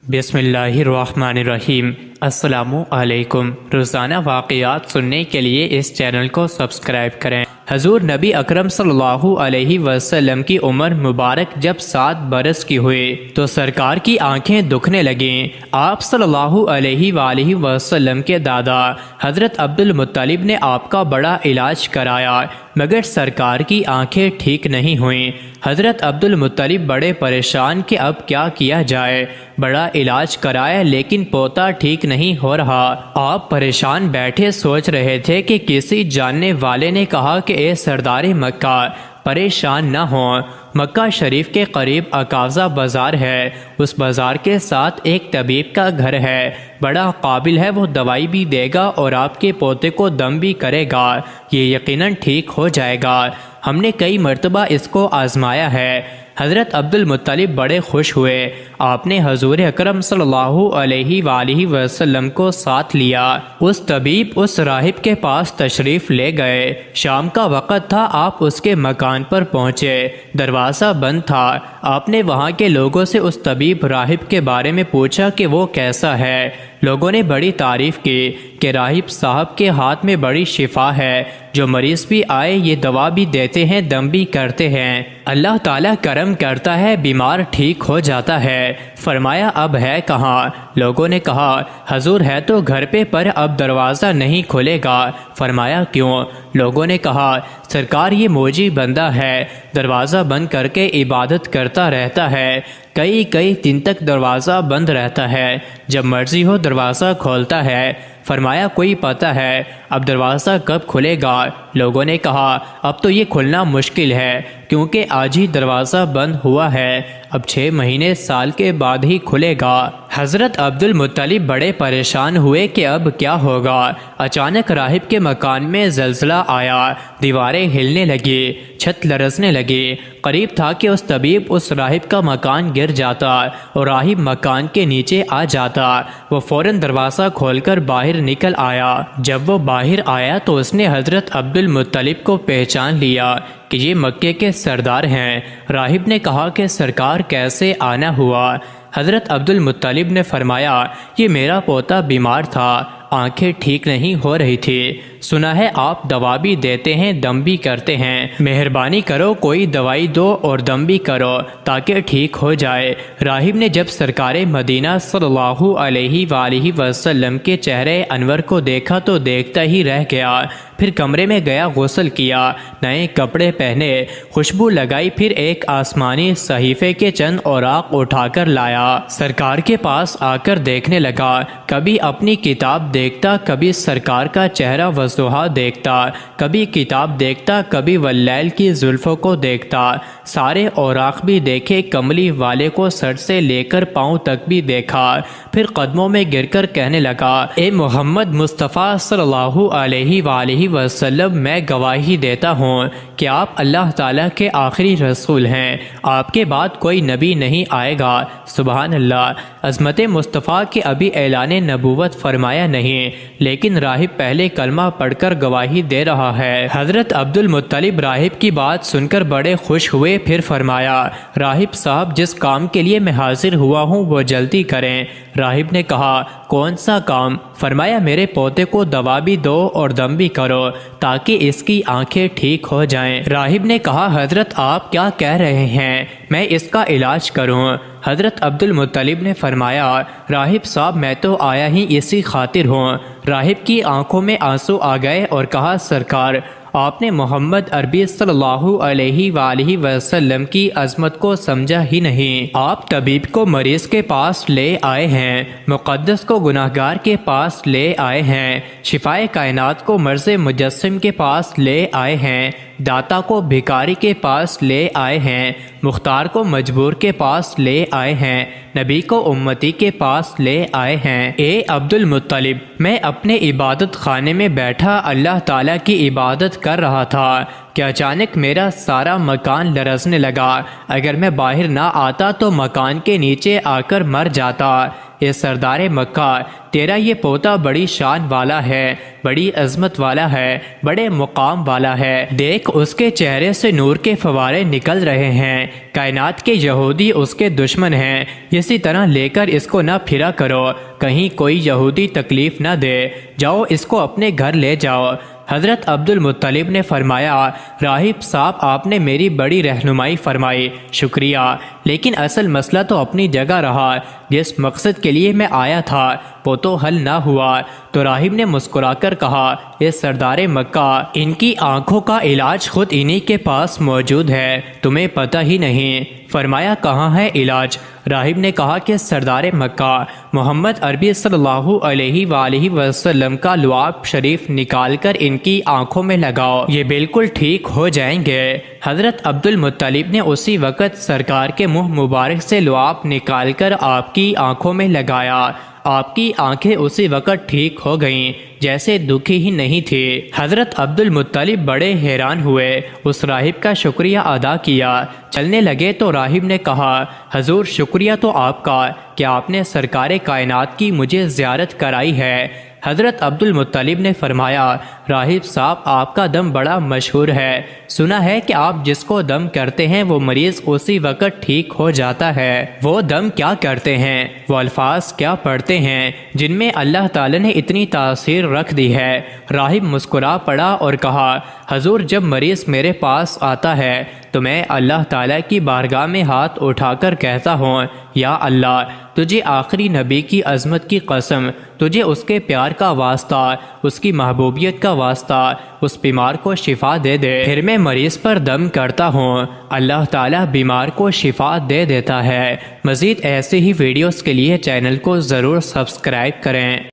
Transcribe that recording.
بسم اللہ الرحمن الرحیم۔ السلام علیکم۔ روزانہ واقعات سننے کے لیے اس چینل کو سبسکرائب کریں۔ حضور نبی اکرم صلی اللہ علیہ وسلم کی عمر مبارک جب 7 برس کی ہوئی تو سرکار کی آنکھیں دکھنے لگیں۔ آپ صلی اللہ علیہ وآلہ وسلم کے دادا حضرت عبد المطلب نے آپ کا بڑا علاج کرایا مگر سرکار کی آنکھیں ٹھیک نہیں ہوئیں۔ حضرت عبد المطلب بڑے پریشان کہ اب کیا کیا جائے۔ بڑا علاج کرایا لیکن پوتا ٹھیک نہیں ہو رہا۔ آپ پریشان بیٹھے سوچ رہے تھے کہ کسی جاننے والے نے کہا کہ اے سردار مکہ پریشان نہ ہوں، مکہ شریف کے قریب عکاظہ بازار ہے، اس بازار کے ساتھ ایک طبیب کا گھر ہے، بڑا قابل ہے، وہ دوائی بھی دے گا اور آپ کے پوتے کو دم بھی کرے گا، یہ یقیناً ٹھیک ہو جائے گا، ہم نے کئی مرتبہ اس کو آزمایا ہے۔ حضرت عبد المطلب بڑے خوش ہوئے۔ آپ نے حضور اکرم صلی اللہ علیہ وآلہ وسلم کو ساتھ لیا۔ اس طبیب اس راہب کے پاس تشریف لے گئے۔ شام کا وقت تھا، آپ اس کے مکان پر پہنچے، دروازہ بند تھا۔ آپ نے وہاں کے لوگوں سے اس طبیب راہب کے بارے میں پوچھا کہ وہ کیسا ہے۔ لوگوں نے بڑی تعریف کی کہ راہب صاحب کے ہاتھ میں بڑی شفا ہے، جو مریض بھی آئے یہ دوا بھی دیتے ہیں، دم بھی کرتے ہیں، اللہ تعالیٰ کرم کرتا ہے، بیمار ٹھیک ہو جاتا ہے۔ فرمایا اب ہے کہاں؟ لوگوں نے کہا حضور ہے تو گھر پہ پر اب دروازہ نہیں کھلے گا۔ فرمایا کیوں؟ لوگوں نے کہا سرکار یہ موجی بندہ ہے، دروازہ بند کر کے عبادت کرتا رہتا ہے، کئی دن تک دروازہ بند رہتا ہے، جب مرضی ہو دروازہ کھولتا ہے۔ فرمایا کوئی پتہ ہے اب دروازہ کب کھلے گا؟ لوگوں نے کہا اب تو یہ کھلنا مشکل ہے کیونکہ آج ہی دروازہ بند ہوا ہے، اب 6 مہینے سال کے بعد ہی کھلے گا۔ حضرت عبد المطلب بڑے پریشان ہوئے کہ اب کیا ہوگا۔ اچانک راہب کے مکان میں زلزلہ آیا، دیواریں ہلنے لگی، چھت لرزنے لگی، قریب تھا کہ اس طبیب اس راہب کا مکان گر جاتا اور راہب مکان کے نیچے آ جاتا۔ وہ فوراً دروازہ کھول کر باہر نکل آیا۔ جب وہ باہر آیا تو اس نے حضرت عبد المطلب کو پہچان لیا کہ یہ مکے کے سردار ہیں۔ راہب نے کہا کہ سرکار کیسے آنا ہوا؟ حضرت عبد المطلب نے فرمایا یہ میرا پوتا بیمار تھا، آنکھیں ٹھیک نہیں ہو رہی تھی، سنا ہے آپ دوا بھی دیتے ہیں، دم بھی کرتے ہیں، مہربانی کرو کوئی دوائی دو اور دم بھی کرو تاکہ ٹھیک ہو جائے۔ راہب نے جب سرکار مدینہ صلی اللہ علیہ وآلہ وسلم کے چہرے انور کو دیکھا تو دیکھتا ہی رہ گیا، پھر کمرے میں گیا، غسل کیا، نئے کپڑے پہنے، خوشبو لگائی، پھر ایک آسمانی صحیفے کے چند اوراق اٹھا کر لایا۔ سرکار کے پاس آ کر دیکھنے لگا، کبھی اپنی کتاب دیکھتا، کبھی سرکار کا چہرہ وضحا دیکھتا، کبھی کتاب دیکھتا، کبھی واللیل کی زلفوں کو دیکھتا، سارے اوراق بھی دیکھے، کملی والے کو سر سے لے کر پاؤں تک بھی دیکھا، پھر قدموں میں گر کر کہنے لگا اے محمد مصطفیٰ صلی اللہ علیہ وآلہ وسلم، میں گواہی دیتا ہوں کہ آپ اللہ تعالیٰ کے آخری رسول ہیں، آپ کے بعد کوئی نبی نہیں آئے گا۔ سبحان اللہ، عظمت مصطفیٰ کے ابھی اعلان نبوت فرمایا نہیں لیکن راہب پہلے کلمہ پڑھ کر گواہی دے رہا ہے۔ حضرت عبد المطلب راہب کی بات سن کر بڑے خوش ہوئے، پھر فرمایا راہب صاحب جس کام کے لیے میں حاضر ہوا ہوں وہ جلدی کریں۔ راہب نے کہا کون سا کام؟ فرمایا میرے پوتے کو دوا بھی دو اور دم بھی کرو تاکہ اس کی آنکھیں ٹھیک ہو جائیں۔ راہب نے کہا حضرت آپ کیا کہہ رہے ہیں، میں اس کا علاج کروں؟ حضرت عبد المطلب نے فرمایا راہب صاحب میں تو آیا ہی اسی خاطر ہوں۔ راہب کی آنکھوں میں آنسو آ گئے اور کہا سرکار آپ نے محمد عربی صلی اللہ علیہ وآلہ وسلم کی عظمت کو سمجھا ہی نہیں۔ آپ طبیب کو مریض کے پاس لے آئے ہیں، مقدس کو گناہگار کے پاس لے آئے ہیں، شفائے کائنات کو مرض مجسم کے پاس لے آئے ہیں، داتا کو بھکاری کے پاس لے آئے ہیں، مختار کو مجبور کے پاس لے آئے ہیں، نبی کو امتی کے پاس لے آئے ہیں۔ اے عبد المطلب میں اپنے عبادت خانے میں بیٹھا اللہ تعالیٰ کی عبادت کر رہا تھا کہ اچانک میرا سارا مکان لرزنے لگا، اگر میں باہر نہ آتا تو مکان کے نیچے آ کر مر جاتا۔ اے سردار مکہ، تیرا یہ پوتا بڑی شان والا ہے، بڑی عظمت والا ہے، بڑے مقام والا ہے، دیکھ اس کے چہرے سے نور کے فوارے نکل رہے ہیں، کائنات کے یہودی اس کے دشمن ہیں، اسی طرح لے کر اس کو نہ پھرا کرو، کہیں کوئی یہودی تکلیف نہ دے، جاؤ اس کو اپنے گھر لے جاؤ۔ حضرت عبد المطلب نے فرمایا، راہب صاحب آپ نے میری بڑی رہنمائی فرمائی، شکریہ، لیکن اصل مسئلہ تو اپنی جگہ رہا، جس مقصد کے لیے میں آیا تھا وہ تو حل نہ ہوا۔ تو راہب نے مسکرا کر کہا، اے سردار مکہ، ان کی آنکھوں کا علاج خود انہی کے پاس موجود ہے، تمہیں پتہ ہی نہیں۔ فرمایا، کہاں ہے علاج؟ راہب نے کہا کہ سردار مکہ، محمد عربی صلی اللہ علیہ وآلہ وسلم کا لعاب شریف نکال کر ان کی آنکھوں میں لگاؤ، یہ بالکل ٹھیک ہو جائیں گے۔ حضرت عبد المطلب نے اسی وقت سرکار کے منہ مبارک سے لعاب نکال کر آپ کی آنکھوں میں لگایا، آپ کی آنکھیں اسی وقت ٹھیک ہو گئیں جیسے دکھی ہی نہیں تھی۔ حضرت عبد المطلب بڑے حیران ہوئے، اس راہب کا شکریہ ادا کیا، چلنے لگے تو راہب نے کہا، حضور شکریہ تو آپ کا کہ آپ نے سرکار کائنات کی مجھے زیارت کرائی ہے۔ حضرت عبد المطلب نے فرمایا، راہب صاحب آپ کا دم بڑا مشہور ہے، سنا ہے کہ آپ جس کو دم کرتے ہیں وہ مریض اسی وقت ٹھیک ہو جاتا ہے۔ وہ دم کیا کرتے ہیں، وہ الفاظ کیا پڑھتے ہیں جن میں اللہ تعالی نے اتنی تاثیر رکھ دی ہے؟ راہب مسکرا پڑا اور کہا، حضور جب مریض میرے پاس آتا ہے تو میں اللہ تعالیٰ کی بارگاہ میں ہاتھ اٹھا کر کہتا ہوں، یا اللہ، تجھے آخری نبی کی عظمت کی قسم، تجھے اس کے پیار کا واسطہ، اس کی محبوبیت کا واسطہ، اس بیمار کو شفا دے دے۔ پھر میں مریض پر دم کرتا ہوں، اللہ تعالیٰ بیمار کو شفا دے دیتا ہے۔ مزید ایسے ہی ویڈیوز کے لیے چینل کو ضرور سبسکرائب کریں۔